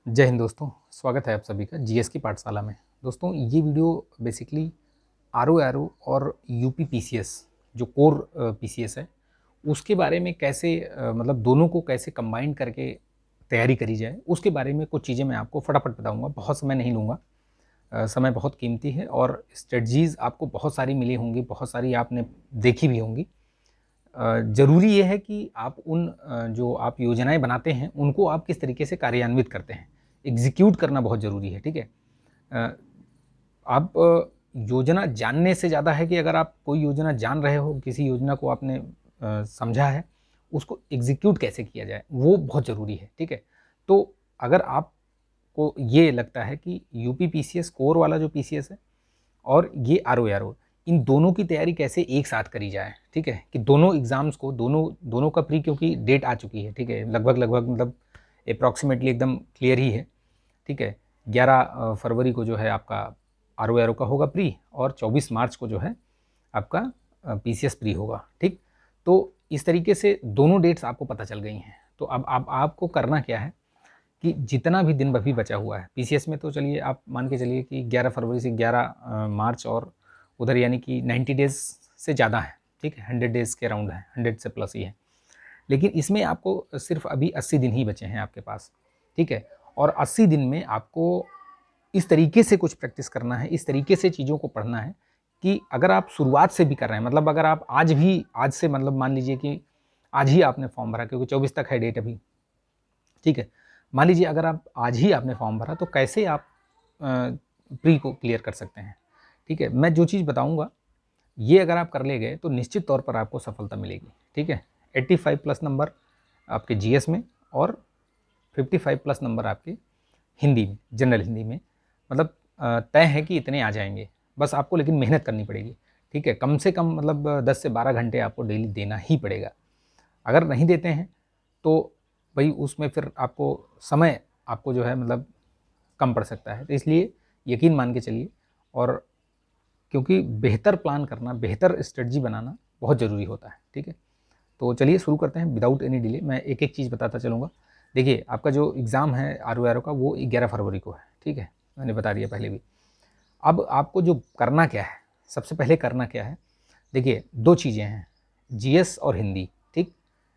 जय हिंद दोस्तों, स्वागत है आप सभी का जीएस की पाठशाला में। दोस्तों ये वीडियो बेसिकली आरओ और यूपी पीसीएस जो कोर पीसीएस है उसके बारे में कैसे मतलब दोनों को कैसे कंबाइन करके तैयारी करी जाए उसके बारे में कुछ चीज़ें मैं आपको फटाफट बताऊंगा। बहुत समय नहीं लूँगा, समय बहुत कीमती है और स्ट्रेटजीज़ आपको बहुत सारी मिली होंगी, बहुत सारी आपने देखी भी होंगी। ज़रूरी ये है कि आप उन जो आप योजनाएँ बनाते हैं, उनको आप किस तरीके से कार्यान्वित करते हैं, एग्ज़ीक्यूट करना बहुत ज़रूरी है, ठीक है? अ, आप योजना जानने से ज़्यादा है कि अगर आप कोई योजना जान रहे हो, किसी योजना को आपने समझा है, उसको एग्ज़ीक्यूट कैसे किया जाए, वो बहुत ज़रूरी है, ठीक है? तो अगर आपको ये लगता है कि यूपी पीसीएस कोर वाला जो पीसीएस है और ये आरओ इन दोनों की तैयारी कैसे एक साथ करी जाए, ठीक है? कि दोनों एग्ज़ाम्स को दोनों दोनों का प्री क्योंकि डेट आ चुकी है, ठीक है? लगभग मतलब अप्रॉक्सिमेटली एकदम क्लियर ही है, ठीक है? 11 फरवरी को जो है आपका आरओ का होगा प्री और 24 मार्च को जो है आपका पीसीएस प्री होगा, ठीक? तो इस तरीके से दोनों डेट्स आपको पता चल गई हैं। तो अब आपको करना क्या है कि जितना भी दिन अभी बचा हुआ है पीसीएस में, तो चलिए आप मान के चलिए कि 11 फरवरी से 11 मार्च और उधर यानी कि 90 डेज़ से ज़्यादा है, ठीक है? 100 डेज़ के अराउंड है, 100 से प्लस ही है। लेकिन इसमें आपको सिर्फ अभी 80 दिन ही बचे हैं आपके पास, ठीक है? और 80 दिन में आपको इस तरीके से कुछ प्रैक्टिस करना है, इस तरीके से चीज़ों को पढ़ना है कि अगर आप शुरुआत से भी कर रहे हैं, मतलब अगर आप आज से मतलब मान लीजिए कि आज ही आपने फॉर्म भरा क्योंकि 24 तक है डेट अभी, ठीक है? मान लीजिए अगर आप आज ही आपने फॉर्म भरा तो कैसे आप प्री को क्लियर कर सकते हैं, ठीक है? मैं जो चीज़ बताऊँगा ये अगर आप कर ले गए तो निश्चित तौर पर आपको सफलता मिलेगी, ठीक है? 85 प्लस नंबर आपके जीएस में और 55 प्लस नंबर आपके हिंदी में, जनरल हिंदी में, मतलब तय है कि इतने आ जाएंगे। बस आपको लेकिन मेहनत करनी पड़ेगी, ठीक है? कम से कम मतलब 10 से 12 घंटे आपको डेली देना ही पड़ेगा। अगर नहीं देते हैं तो भाई उसमें फिर आपको समय आपको जो है मतलब कम पड़ सकता है। तो इसलिए यकीन मान के चलिए, और क्योंकि बेहतर प्लान करना, बेहतर स्ट्रेटजी बनाना बहुत ज़रूरी होता है, ठीक है? तो चलिए शुरू करते हैं विदाउट एनी डिले। मैं एक एक चीज़ बताता चलूँगा। देखिए आपका जो एग्ज़ाम है आरओ का वो 11 फरवरी को है, ठीक है? मैंने बता दिया पहले भी। अब आपको जो करना क्या है, सबसे पहले करना क्या है, देखिए 2 चीज़ें हैं, जीएस और हिंदी, ठीक?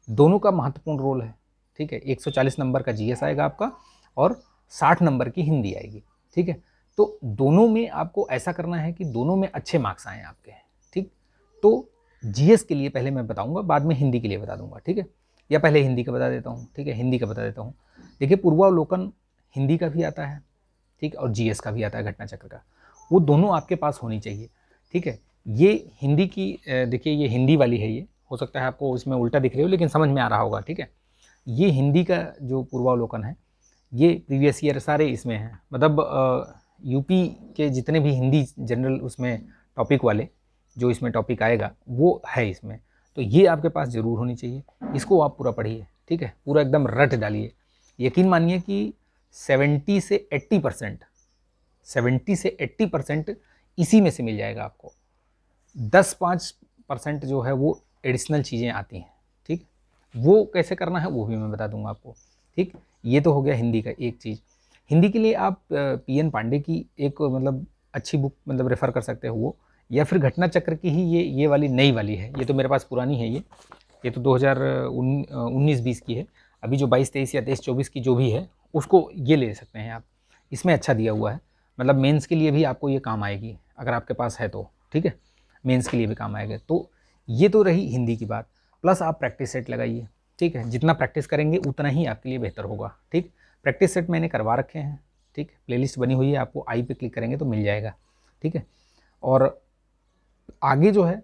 दोनों का महत्वपूर्ण रोल है, ठीक है? 140 नंबर का जीएस आएगा आपका और 60 नंबर की हिंदी आएगी, ठीक है? तो दोनों में आपको ऐसा करना है कि दोनों में अच्छे मार्क्स आएँ आपके, ठीक? तो जीएस के लिए पहले मैं बताऊँगा, बाद में हिंदी के लिए बता दूँगा, ठीक है? या पहले हिंदी का बता देता हूँ, ठीक है? हिंदी का बता देता हूँ। देखिए पूर्वावलोकन हिंदी का भी आता है, ठीक? और जीएस का भी आता है, घटना चक्र का। वो दोनों आपके पास होनी चाहिए, ठीक है? ये हिंदी की देखिए ये हिंदी वाली है, ये हो सकता है आपको इसमें उल्टा दिख रही हो लेकिन समझ में आ रहा होगा, ठीक है? ये हिंदी का जो पूर्वावलोकन है, ये प्रीवियस ईयर सारे इसमें हैं, मतलब यूपी के जितने भी हिंदी जनरल उसमें टॉपिक वाले जो इसमें टॉपिक आएगा वो है इसमें। तो ये आपके पास ज़रूर होनी चाहिए, इसको आप पूरा पढ़िए, ठीक है? पूरा एकदम रट डालिए। यकीन मानिए कि 70 से 80%, 70 से 80% इसी में से मिल जाएगा आपको। 10-5% जो है वो एडिशनल चीज़ें आती हैं, ठीक? वो कैसे करना है वो भी मैं बता दूंगा आपको, ठीक? ये तो हो गया हिंदी का एक चीज़। हिंदी के लिए आप पीएन पांडे की एक मतलब अच्छी बुक मतलब रेफ़र कर सकते हो वो, या फिर घटना चक्र की ही ये वाली नई वाली है, ये तो मेरे पास पुरानी है ये तो 2019-20 की है। अभी जो 22-23 या 23-24 की जो भी है उसको ये ले सकते हैं आप, इसमें अच्छा दिया हुआ है। मतलब मेंस के लिए भी आपको ये काम आएगी अगर आपके पास है तो, ठीक है? मेंस के लिए भी काम आएगा। तो ये तो रही हिंदी की बात, प्लस आप प्रैक्टिस सेट लगाइए, ठीक है? जितना प्रैक्टिस करेंगे उतना ही आपके लिए बेहतर होगा, ठीक? प्रैक्टिस सेट मैंने करवा रखे हैं, ठीक? प्लेलिस्ट बनी हुई है, आपको आई पे क्लिक करेंगे तो मिल जाएगा, ठीक है? और आगे जो है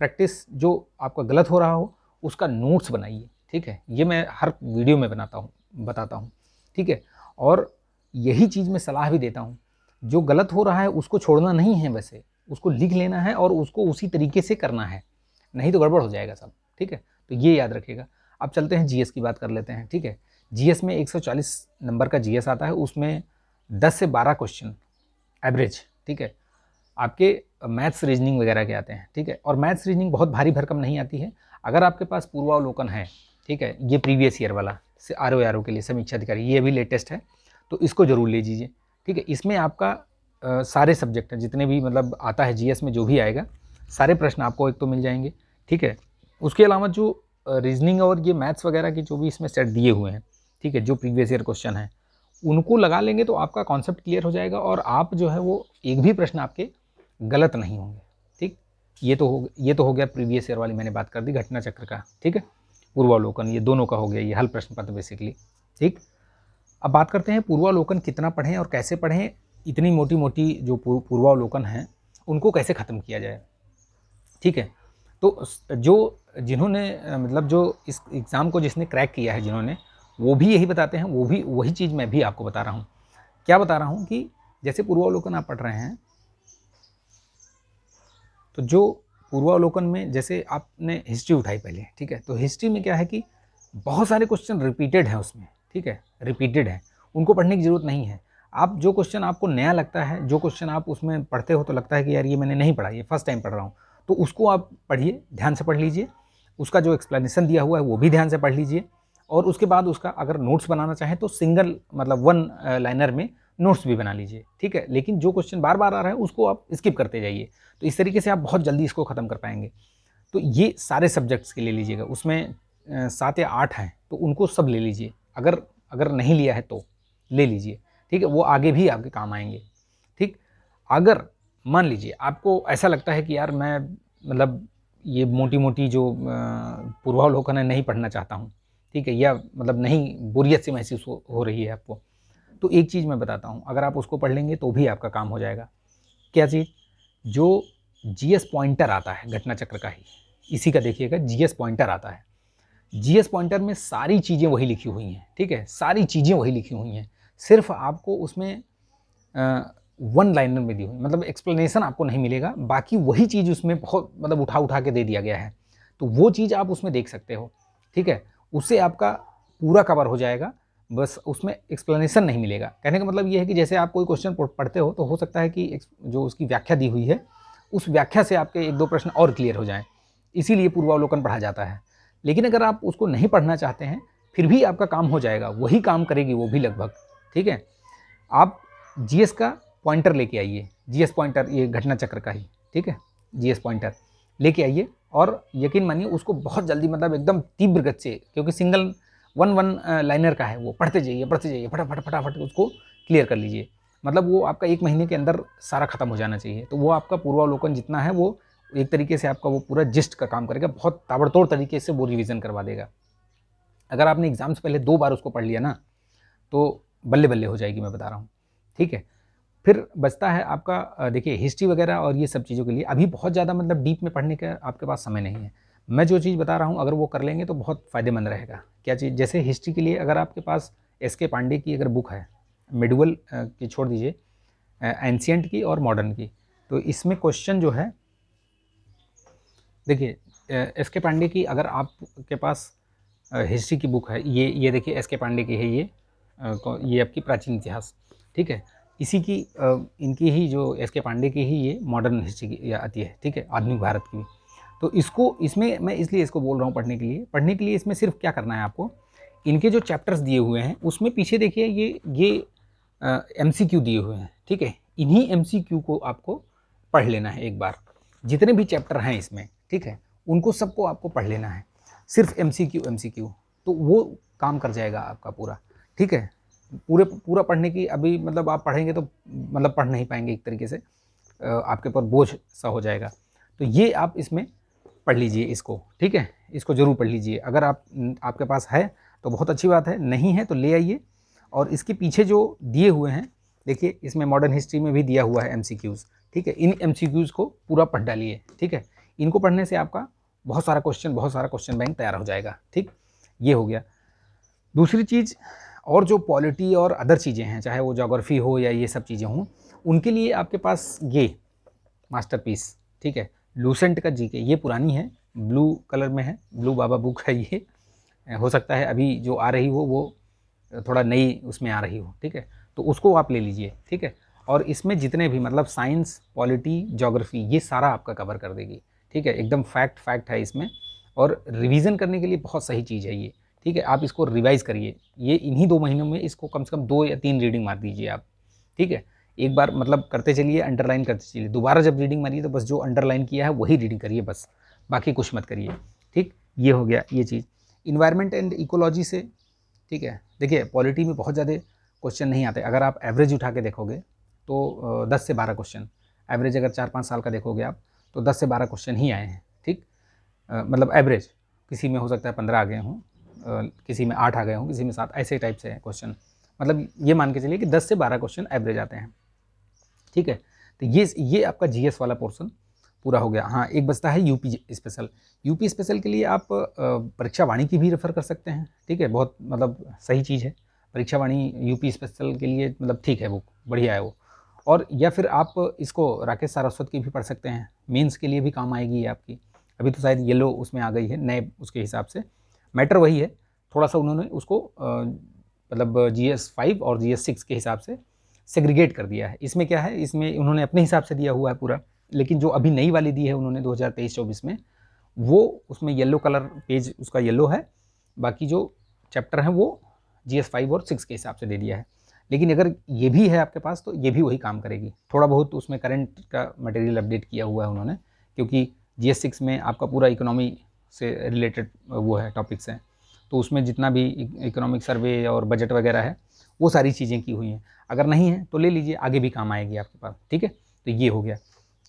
प्रैक्टिस जो आपका गलत हो रहा हो उसका नोट्स बनाइए, ठीक है? ये मैं हर वीडियो में बताता हूँ, ठीक है? और यही चीज़ मैं सलाह भी देता हूँ, जो गलत हो रहा है उसको छोड़ना नहीं है, वैसे उसको लिख लेना है और उसको उसी तरीके से करना है, नहीं तो गड़बड़ हो जाएगा सब, ठीक है? तो ये याद रखिएगा। अब चलते हैं जीएस की बात कर लेते हैं, ठीक है? जीएस में 140 नंबर का जीएस आता है, उसमें 10 से 12 क्वेश्चन एवरेज, ठीक है? आपके मैथ्स रीजनिंग वगैरह के आते हैं, ठीक है? और मैथ्स रीजनिंग बहुत भारी भरकम नहीं आती है। अगर आपके पास पूर्वावलोकन है, ठीक है, ये प्रीवियस ईयर वाला से आरओ के लिए समीक्षा अधिकारी, ये अभी लेटेस्ट है, तो इसको ज़रूर ले लीजिए, ठीक है। इसमें आपका सारे सब्जेक्ट हैं, जितने भी मतलब आता है जीएस में जो भी आएगा, सारे प्रश्न आपको एक तो मिल जाएंगे, ठीक है। उसके अलावा जो रीजनिंग और ये मैथ्स वगैरह के जो भी इसमें सेट दिए हुए हैं, ठीक है, जो प्रीवियस ईयर क्वेश्चन है उनको लगा लेंगे तो आपका कॉन्सेप्ट क्लियर हो जाएगा और आप जो है वो एक भी प्रश्न आपके गलत नहीं होंगे, ठीक। ये तो हो गया प्रीवियस ईयर वाली मैंने बात कर दी घटना चक्र का, ठीक है। पूर्वावलोकन ये दोनों का हो गया, ये हल प्रश्न पत्र बेसिकली, ठीक। अब बात करते हैं पूर्वावलोकन कितना पढ़ें और कैसे पढ़ें, इतनी मोटी मोटी जो पूर्वावलोकन हैं उनको कैसे ख़त्म किया जाए, ठीक है। तो जो जिन्होंने मतलब जो इस एग्ज़ाम को जिसने क्रैक किया है जिन्होंने, वो भी यही बताते हैं, वो भी वही चीज़ मैं भी आपको बता रहा हूँ। क्या बता रहा हूँ कि जैसे पूर्वावलोकन आप पढ़ रहे हैं, तो जो पूर्वावलोकन में जैसे आपने हिस्ट्री उठाई पहले, ठीक है, तो हिस्ट्री में क्या है कि बहुत सारे क्वेश्चन रिपीटेड हैं उसमें, ठीक है, रिपीटेड है, उनको पढ़ने की ज़रूरत नहीं है। आप जो क्वेश्चन आपको नया लगता है, जो क्वेश्चन आप उसमें पढ़ते हो तो लगता है कि यार ये मैंने नहीं पढ़ा, ये फर्स्ट टाइम पढ़ रहा हूँ, तो उसको आप पढ़िए, ध्यान से पढ़ लीजिए, उसका जो एक्सप्लेनेशन दिया हुआ है वो भी ध्यान से पढ़ लीजिए, और उसके बाद उसका अगर नोट्स बनाना चाहें तो सिंगल मतलब वन लाइनर में नोट्स भी बना लीजिए, ठीक है। लेकिन जो क्वेश्चन बार बार आ रहा है उसको आप स्किप करते जाइए, तो इस तरीके से आप बहुत जल्दी इसको ख़त्म कर पाएंगे। तो ये सारे सब्जेक्ट्स के ले लीजिएगा, उसमें 7 या 8 हैं तो उनको सब ले लीजिए, अगर अगर नहीं लिया है तो ले लीजिए, ठीक है, वो आगे भी आपके काम आएंगे, ठीक। अगर मान लीजिए आपको ऐसा लगता है कि यार मैं मतलब ये मोटी मोटी जो पूर्वावलोकन है नहीं पढ़ना चाहता हूँ, ठीक है, या मतलब नहीं, बोरियत से महसूस हो रही है आपको, तो एक चीज़ मैं बताता हूँ, अगर आप उसको पढ़ लेंगे तो भी आपका काम हो जाएगा। क्या चीज़? जो जीएस पॉइंटर आता है घटना चक्र का ही, इसी का देखिएगा जीएस पॉइंटर आता है। जीएस पॉइंटर में सारी चीज़ें वही लिखी हुई हैं, ठीक है, सारी चीज़ें वही लिखी हुई हैं, सिर्फ आपको उसमें वन लाइनर में दी हुई, मतलब एक्सप्लेनेशन आपको नहीं मिलेगा, बाकी वही चीज़ उसमें बहुत मतलब उठा उठा के दे दिया गया है, तो वो चीज़ आप उसमें देख सकते हो, ठीक है, उससे आपका पूरा कवर हो जाएगा, बस उसमें एक्सप्लेनेशन नहीं मिलेगा। कहने का मतलब ये है कि जैसे आप कोई क्वेश्चन पढ़ते हो तो हो सकता है कि जो उसकी व्याख्या दी हुई है उस व्याख्या से आपके एक दो प्रश्न और क्लियर हो जाएं, इसीलिए पूर्वावलोकन पढ़ा जाता है। लेकिन अगर आप उसको नहीं पढ़ना चाहते हैं फिर भी आपका काम हो जाएगा, वही काम करेगी वो भी लगभग, ठीक है। आप जीएस का पॉइंटर लेके आइए, जीएस पॉइंटर ये घटना चक्र का ही, ठीक है, जीएस पॉइंटर लेके आइए और यकीन मानिए उसको बहुत जल्दी मतलब एकदम तीव्र गति से, क्योंकि सिंगल वन लाइनर का है, वो पढ़ते जाइए फटाफट फटाफट उसको क्लियर कर लीजिए, मतलब वो आपका 1 महीने के अंदर सारा खत्म हो जाना चाहिए। तो वो आपका पूर्वावलोकन जितना है वो एक तरीके से आपका वो पूरा जिस्ट का काम करेगा, बहुत ताबड़तोड़ तरीके से वो रिवीजन करवा देगा। अगर आपने एग्जाम से पहले 2 बार उसको पढ़ लिया ना तो बल्ले बल्ले हो जाएगी, मैं बता रहा हूँ, ठीक है। फिर बचता है आपका देखिए हिस्ट्री वगैरह और ये सब चीज़ों के लिए अभी बहुत ज़्यादा मतलब डीप में पढ़ने का आपके पास समय नहीं है। मैं जो चीज़ बता रहा हूँ अगर वो कर लेंगे तो बहुत फ़ायदेमंद रहेगा। क्या चीज़? जैसे हिस्ट्री के लिए अगर आपके पास एस.के. पांडे की अगर बुक है, मिडुअल की छोड़ दीजिए, एंशिएंट की और मॉडर्न की, तो इसमें क्वेश्चन जो है देखिए, एस.के. पांडे की अगर आपके पास हिस्ट्री की बुक है, ये देखिए एस.के. पांडे की है, ये आपकी प्राचीन इतिहास, ठीक है। इसी की इनकी ही जो एस.के. पांडे की ही ये मॉडर्न हिस्ट्री की आती है, ठीक है, आधुनिक भारत की भी। तो इसको इसमें मैं इसलिए इसको बोल रहा हूँ पढ़ने के लिए इसमें सिर्फ क्या करना है आपको, इनके जो चैप्टर्स दिए हुए हैं उसमें पीछे देखिए ये एमसीक्यू दिए हुए हैं, ठीक है, इन्हीं एमसीक्यू को आपको पढ़ लेना है एक बार, जितने भी चैप्टर हैं इसमें, ठीक है, उनको सबको आपको पढ़ लेना है, सिर्फ एमसीक्यू, तो वो काम कर जाएगा आपका पूरा, ठीक है। पूरा पढ़ने की अभी मतलब आप पढ़ेंगे तो मतलब पढ़ नहीं पाएंगे, एक तरीके से आपके ऊपर बोझ सा हो जाएगा। तो ये आप इसमें पढ़ लीजिए इसको, ठीक है, इसको ज़रूर पढ़ लीजिए। अगर आपके पास है तो बहुत अच्छी बात है, नहीं है तो ले आइए। और इसके पीछे जो दिए हुए हैं देखिए, इसमें मॉडर्न हिस्ट्री में भी दिया हुआ है एमसीक्यूज़, ठीक है, इन एमसीक्यूज़ को पूरा पढ़ डालिए, ठीक है। इनको पढ़ने से आपका बहुत सारा क्वेश्चन बैंक तैयार हो जाएगा, ठीक। ये हो गया। दूसरी चीज़, और जो पॉलिटी और अदर चीज़ें हैं, चाहे वो ज्योग्राफी हो या ये सब चीज़ें हों, उनके लिए आपके पास ये मास्टरपीस, ठीक है, लूसेंट का जीके, ये पुरानी है, ब्लू कलर में है, ब्लू बाबा बुक है ये, हो सकता है अभी जो आ रही हो वो थोड़ा नई उसमें आ रही हो, ठीक है, तो उसको आप ले लीजिए, ठीक है। और इसमें जितने भी मतलब साइंस, पॉलिटी, ज्योग्राफी, ये सारा आपका कवर कर देगी, ठीक है, एकदम फैक्ट है इसमें, और रिवीजन करने के लिए बहुत सही चीज़ है ये, ठीक है, आप इसको रिवाइज़ करिए, ये इन्हीं 2 महीनों में इसको कम से कम 2 या 3 रीडिंग मार दीजिए आप, ठीक है। एक बार मतलब करते चलिए, अंडरलाइन करते चलिए, दोबारा जब रीडिंग मारिए तो बस जो अंडरलाइन किया है वही रीडिंग करिए बस, बाकी कुछ मत करिए, ठीक। ये हो गया ये चीज़। इन्वायरमेंट एंड इकोलॉजी से, ठीक है, देखिए पॉलिटी में बहुत ज़्यादा क्वेश्चन नहीं आते, अगर आप एवरेज उठा के देखोगे तो 10 से 12 क्वेश्चन, एवरेज अगर 4-5 साल का देखोगे आप तो 10 से 12 क्वेश्चन ही आए हैं, ठीक। मतलब एवरेज, किसी में हो सकता है 15 आ गए हों, किसी में 8 आ गए हों, किसी में 7, ऐसे टाइप से हैं क्वेश्चन, मतलब ये मान के चलिए कि 10 से 12 क्वेश्चन एवरेज आते हैं, ठीक है। तो ये आपका जीएस वाला पोर्शन पूरा हो गया। हाँ, एक बचता है यूपी स्पेशल। यूपी स्पेशल के लिए आप परीक्षा वाणी की भी रेफ़र कर सकते हैं, ठीक है, बहुत मतलब सही चीज़ है। परीक्षा वाणी यूपी स्पेशल के लिए मतलब ठीक है, वो बढ़िया है वो। और या फिर आप इसको राकेश सारस्वत की भी पढ़ सकते हैं, मेंस के लिए भी काम आएगी ये आपकी। अभी तो शायद येलो उसमें आ गई है नए उसके हिसाब से, मैटर वही है, थोड़ा-सा उन्होंने उसको मतलब GS5 और GS6 के हिसाब से सेग्रीगेट कर दिया है। इसमें क्या है, इसमें उन्होंने अपने हिसाब से दिया हुआ है पूरा, लेकिन जो अभी नई वाली दी है उन्होंने 2023-24 में, वो उसमें येलो कलर पेज उसका येलो है, बाकी जो चैप्टर हैं वो GS5 और 6 के हिसाब से दे दिया है। लेकिन अगर ये भी है आपके पास तो ये भी वही काम करेगी, थोड़ा बहुत उसमें करंट का मटेरियल अपडेट किया हुआ है उन्होंने, क्योंकि GS6 में आपका पूरा इकोनॉमी से रिलेटेड वो है, टॉपिक्स हैं, तो उसमें जितना भी इकोनॉमिक सर्वे और बजट वगैरह है वो सारी चीज़ें की हुई हैं। अगर नहीं है तो ले लीजिए, आगे भी काम आएगी आपके पास, ठीक है। तो ये हो गया,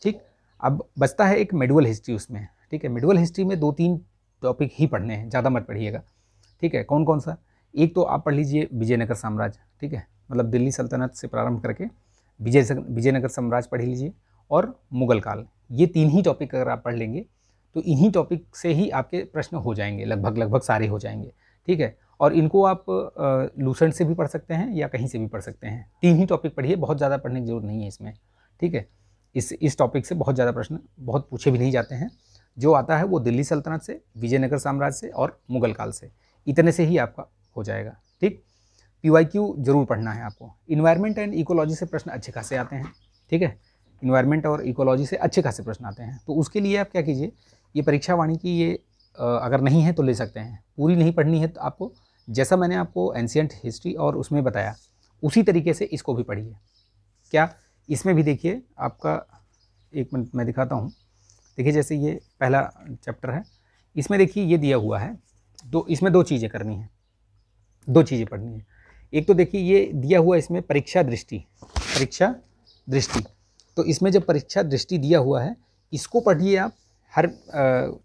ठीक। अब बचता है एक मेडिवल हिस्ट्री उसमें, ठीक है। मेडिवल हिस्ट्री में 2-3 टॉपिक ही पढ़ने हैं, ज़्यादा मत पढ़िएगा, ठीक है। कौन कौन सा, एक तो आप पढ़ लीजिए विजयनगर साम्राज्य, ठीक है, मतलब दिल्ली सल्तनत से प्रारंभ करके विजयनगर साम्राज्य पढ़ लीजिए, और मुगल काल, ये 3 ही टॉपिक अगर आप पढ़ लेंगे तो इन्हीं टॉपिक से ही आपके प्रश्न हो जाएंगे, लगभग सारे हो जाएंगे, ठीक है। और इनको आप लूसेंट से भी पढ़ सकते हैं या कहीं से भी पढ़ सकते हैं, 3 ही टॉपिक पढ़िए, बहुत ज़्यादा पढ़ने की जरूरत नहीं है इसमें, ठीक है। इस टॉपिक से बहुत ज़्यादा प्रश्न बहुत पूछे भी नहीं जाते हैं, जो आता है वो दिल्ली सल्तनत से, विजयनगर साम्राज्य से और मुगल काल से, इतने से ही आपका हो जाएगा, ठीक। PYQ जरूर पढ़ना है आपको। इन्वायरमेंट एंड इकोलॉजी से प्रश्न अच्छे खासे आते हैं, ठीक है। इन्वायरमेंट और इकोलॉजी से अच्छे खासे प्रश्न आते हैं, तो उसके लिए आप क्या कीजिए, ये परीक्षा वाणी की ये अगर नहीं है तो ले सकते हैं, पूरी नहीं पढ़नी है तो आपको, जैसा मैंने आपको एंशिएंट हिस्ट्री और उसमें बताया उसी तरीके से इसको भी पढ़िए। क्या, इसमें भी देखिए आपका, एक मिनट मैं दिखाता हूँ, देखिए जैसे ये पहला चैप्टर है, इसमें देखिए ये दिया हुआ है, तो इसमें 2 चीज़ें करनी है, 2 चीज़ें पढ़नी है। एक तो देखिए ये दिया हुआ इसमें परीक्षा दृष्टि, तो इसमें जब परीक्षा दृष्टि दिया हुआ है, इसको पढ़िए आप, हर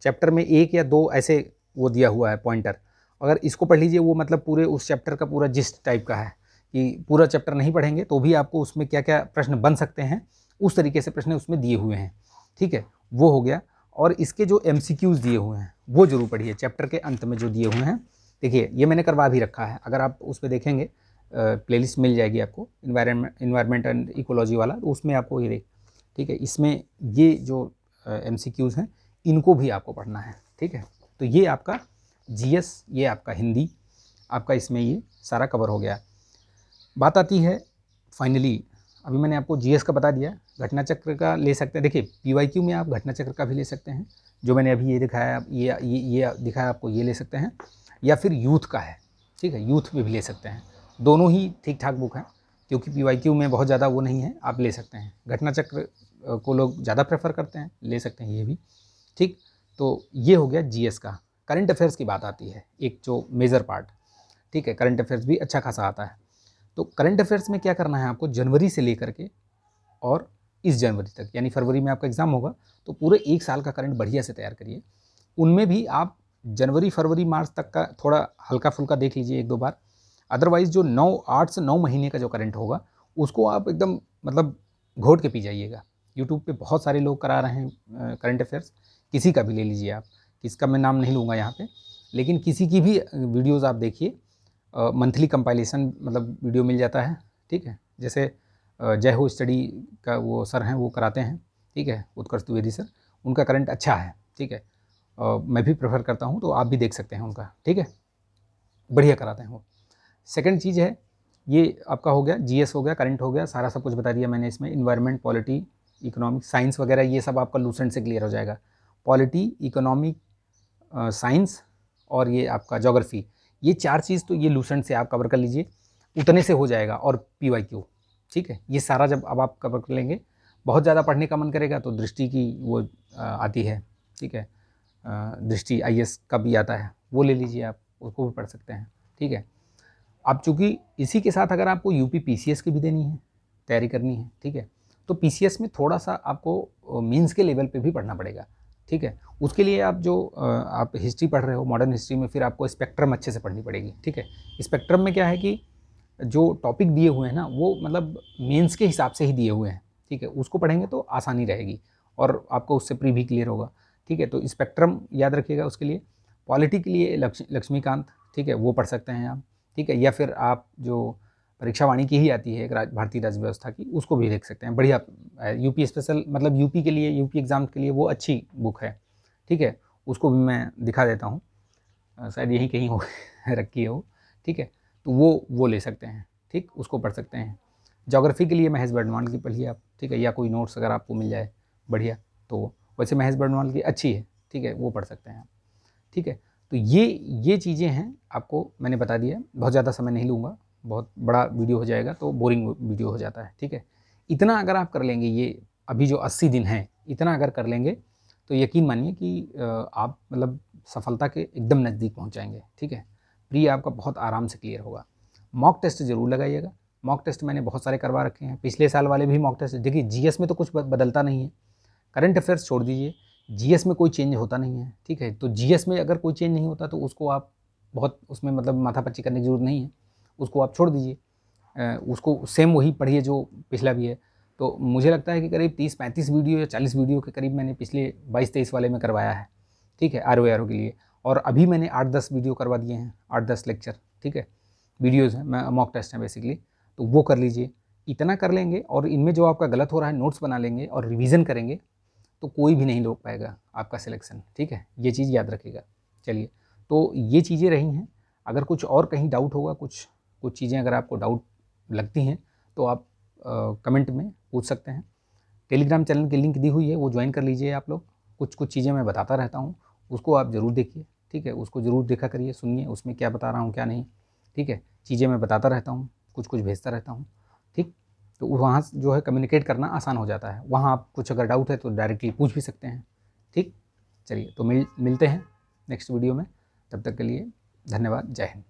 चैप्टर में 1 या 2 ऐसे वो दिया हुआ है पॉइंटर, अगर इसको पढ़ लीजिए, वो मतलब पूरे उस चैप्टर का पूरा जिस्ट टाइप का है, कि पूरा चैप्टर नहीं पढ़ेंगे तो भी आपको उसमें क्या क्या प्रश्न बन सकते हैं, उस तरीके से प्रश्न उसमें दिए हुए हैं, ठीक है, वो हो गया। और इसके जो MCQs दिए हुए हैं वो जरूर पढ़िए, चैप्टर के अंत में जो दिए हुए हैं, देखिए ये मैंने करवा भी रखा है, अगर आप उस पर देखेंगे प्लेलिस्ट मिल जाएगी आपको, इन्वायरमेंट एंड इकोलॉजी वाला, तो उसमें आपको ये देख, ठीक है, इसमें ये जो MCQs हैं इनको भी आपको पढ़ना है, ठीक है। तो ये आपका GS, ये आपका हिंदी, आपका इसमें ये सारा कवर हो गया। बात आती है फाइनली, अभी मैंने आपको GS का बता दिया, घटना चक्र का ले सकते हैं, देखिए PYQ में आप घटना चक्र का भी ले सकते हैं, जो मैंने अभी ये दिखाया, ये दिखाया आपको, ये ले सकते हैं, या फिर यूथ का है, ठीक है, यूथ में भी ले सकते हैं, दोनों ही ठीक ठाक बुक हैं, क्योंकि PYQ में बहुत ज़्यादा वो नहीं है, आप ले सकते हैं। घटना चक्र को लोग ज़्यादा प्रेफर करते हैं, ले सकते हैं ये भी, ठीक। तो ये हो गया GS का। करंट अफेयर्स की बात आती है, एक जो मेजर पार्ट, ठीक है, करंट अफेयर्स भी अच्छा खासा आता है। तो करंट अफेयर्स में क्या करना है आपको, जनवरी से लेकर के और इस जनवरी तक, यानी फरवरी में आपका एग्ज़ाम होगा, तो पूरे 1 साल का करंट बढ़िया से तैयार करिए। उनमें भी आप जनवरी, फरवरी, मार्च तक का थोड़ा हल्का फुल्का देख लीजिए 1-2 बार, अदरवाइज़ जो 8 से 9 महीने का जो करंट होगा उसको आप एकदम मतलब घोट के पी जाइएगा। यूट्यूब पे बहुत सारे लोग करा रहे हैं करंट अफेयर्स, किसी का भी ले लीजिए आप, किसका मैं नाम नहीं लूँगा यहाँ पे, लेकिन किसी की भी वीडियोज़ आप देखिए, मंथली कंपाइलेशन मतलब वीडियो मिल जाता है, ठीक है। जैसे जय हो स्टडी का वो सर हैं, वो कराते हैं, ठीक है, उत्कर्ष द्विवेदी सर, उनका करंट अच्छा है, ठीक है। मैं भी प्रेफर करता हूँ, तो आप भी देख सकते हैं उनका, ठीक है, बढ़िया कराते हैं वो। सेकंड चीज़ है, ये आपका हो गया GS हो गया, करंट हो गया, सारा सब कुछ बता दिया मैंने इसमें। इन्वायरमेंट, पॉलिटी, इकोनॉमिक, साइंस वगैरह ये सब आपका लूसेंट से क्लियर हो जाएगा। पॉलिटी, इकोनॉमिक, साइंस और ये आपका ज्योग्राफी, ये 4 चीज़ तो ये लूसेंट से आप कवर कर लीजिए, उतने से हो जाएगा। और PYQ, ठीक है, ये सारा जब अब आप कवर कर लेंगे, बहुत ज़्यादा पढ़ने का मन करेगा तो दृष्टि की वो आती है, ठीक है, दृष्टि IAS का भी आता है, वो ले लीजिए आप, उसको भी पढ़ सकते हैं, ठीक है। अब चूँकि इसी के साथ अगर आपको UP PCS की भी देनी है, तैयारी करनी है, ठीक है, तो PCS में थोड़ा-सा आपको मेंस के लेवल पे भी पढ़ना पड़ेगा, ठीक है। उसके लिए आप जो आप हिस्ट्री पढ़ रहे हो, मॉडर्न हिस्ट्री में फिर आपको स्पेक्ट्रम अच्छे से पढ़नी पड़ेगी, ठीक है। स्पेक्ट्रम में क्या है कि जो टॉपिक दिए हुए हैं ना, वो मतलब मेंस के हिसाब से ही दिए हुए हैं, ठीक है। उसको पढ़ेंगे तो आसानी रहेगी और आपको उससे प्री भी क्लियर होगा, ठीक है। तो स्पेक्ट्रम याद रखिएगा उसके लिए। पॉलिटी के लिए लक्ष्मीकांत, ठीक है, वो पढ़ सकते हैं आप, ठीक है। या फिर आप जो परीक्षा वाणी की ही आती है एक भारतीय राज्य व्यवस्था की, उसको भी देख सकते हैं, बढ़िया। UP स्पेशल मतलब UP के लिए, UP एग्ज़ाम के लिए वो अच्छी बुक है, ठीक है। उसको भी मैं दिखा देता हूँ, शायद यहीं कहीं हो रखी है वो, ठीक है। तो वो ले सकते हैं, ठीक, उसको पढ़ सकते हैं। ज्योग्राफी के लिए महेश बर्णवाल की पढ़िए आप, ठीक है, या कोई नोट्स अगर आपको मिल जाए बढ़िया, तो वैसे महेश बर्णवाल की अच्छी है, ठीक है, वो पढ़ सकते हैं आप, ठीक है। तो ये चीज़ें हैं, आपको मैंने बता दिया, बहुत ज़्यादा समय नहीं लूँगा, बहुत बड़ा वीडियो हो जाएगा तो बोरिंग वीडियो हो जाता है, ठीक है। इतना अगर आप कर लेंगे, ये अभी जो 80 दिन हैं, इतना अगर कर लेंगे तो यकीन मानिए कि आप मतलब सफलता के एकदम नज़दीक पहुंच जाएंगे, ठीक है। प्री आपका बहुत आराम से क्लियर होगा। मॉक टेस्ट जरूर लगाइएगा। मॉक टेस्ट मैंने बहुत सारे करवा रखे हैं, पिछले साल वाले भी मॉक टेस्ट। देखिए GS में तो कुछ बदलता नहीं है, करंट अफेयर्स छोड़ दीजिए, GS में कोई चेंज होता नहीं है, ठीक है। तो GS में अगर कोई चेंज नहीं होता तो उसको आप बहुत उसमें मतलब माथापच्ची करने की जरूरत नहीं है, उसको आप छोड़ दीजिए, उसको सेम वही पढ़िए जो पिछला भी है। तो मुझे लगता है कि करीब 30-35 वीडियो या 40 वीडियो के करीब मैंने पिछले 22-23 वाले में करवाया है, ठीक है, RO के लिए। और अभी मैंने 8-10 वीडियो करवा दिए हैं, 8-10 लेक्चर, ठीक है, वीडियोज़ हैं, मॉक टेस्ट हैं बेसिकली। तो वो कर लीजिए, इतना कर लेंगे और इनमें जो आपका गलत हो रहा है नोट्स बना लेंगे और रिवीजन करेंगे तो कोई भी नहीं रोक पाएगा आपका सिलेक्शन, ठीक है, ये चीज़ याद रखिएगा। चलिए, तो ये चीज़ें रही हैं। अगर कुछ और कहीं डाउट होगा, कुछ चीज़ें अगर आपको डाउट लगती हैं तो आप कमेंट में पूछ सकते हैं। टेलीग्राम चैनल की लिंक दी हुई है, वो ज्वाइन कर लीजिए आप लोग। कुछ चीज़ें मैं बताता रहता हूँ, उसको आप ज़रूर देखिए, ठीक है, उसको ज़रूर देखा करिए, सुनिए उसमें क्या बता रहा हूँ क्या नहीं, ठीक है। चीज़ें मैं बताता रहता हूँ, कुछ भेजता रहता हूँ, ठीक। तो वहाँ जो है कम्युनिकेट करना आसान हो जाता है, वहाँ आप कुछ अगर डाउट है तो डायरेक्टली पूछ भी सकते हैं, ठीक। चलिए, तो मिलते हैं नेक्स्ट वीडियो में, तब तक के लिए धन्यवाद, जय हिंद।